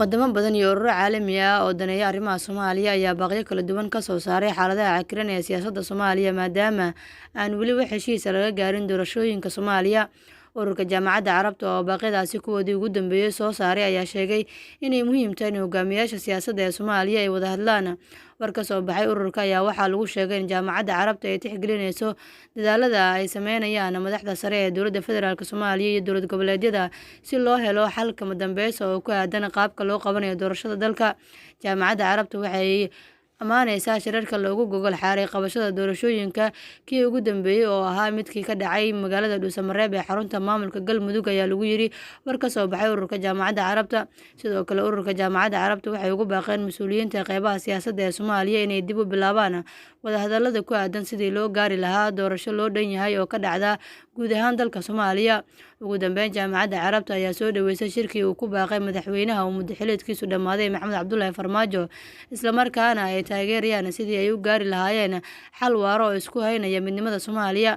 Wadamo badan iyo ururo caalami ah oo daneeya arrimaha Soomaaliya ayaa baaqyo kala duwan ka soo saaray xaaladaha cakiran ee siyaasadda Soomaaliya maadaama aan weli wax heshiis ah laga gaarin doorashooyinka Soomaaliya. Ururka Jaamacadda Carabta oo baaqyadaasi kuwoodii ugu dambeeyay soo saaray ayaa sheegay inay muhiim tahay in hogaamiyaasha siyaasadda ee Soomaaliya ay wada hadlaan. War ka soo baxay ururka ayaa waxaa lagu sheegay in Jaamacadda Carabta ay tixgelinayso dadaallada ay sameynayaan madaxda sare ee dowladda federaalk Soomaaliya iyo dowlad goboleedyada si loo helo xal kama dambeys ah oo ku aadan qaabka loo qabanayo doorashada dalka. Jaamacadda Carabta waxay ammaanaysaa shirarka loogu gogol xaaray qabashada doorashooyinka kii ugu dambeeyay oo ahaa midkii ka dhacay magaalada Dhuusamareeb ee xarunta maamulka Galmudug ayaa lagu yiri war ka soo baxay ururka Jaamacadda Carabta. Sidoo kale ururka Jaamacadda Carabta waxay ugu baaqeen mas'uuliyiinta qeybaha siyaasadda ee Soomaaliya inay dib u bilaabaan wadahadallada ku aadan sidii loo gaari lahaa doorasho loo dhan yahay oo ka dhacda guud ahaan dalka Soomaaliya. Ugu dambeyn, Jaamacadda Carabta ayaa soo dhaweysay shirkii uu ku baaqay madaxweynaha muddo xileedkiisu dhammaaday Maxamed Cabdullaahi Farmaajo, isla markaana ay taageerayaan sidii ay u gaari lahaayeen xal waara oo isku haynaya midnimada Soomaaliya.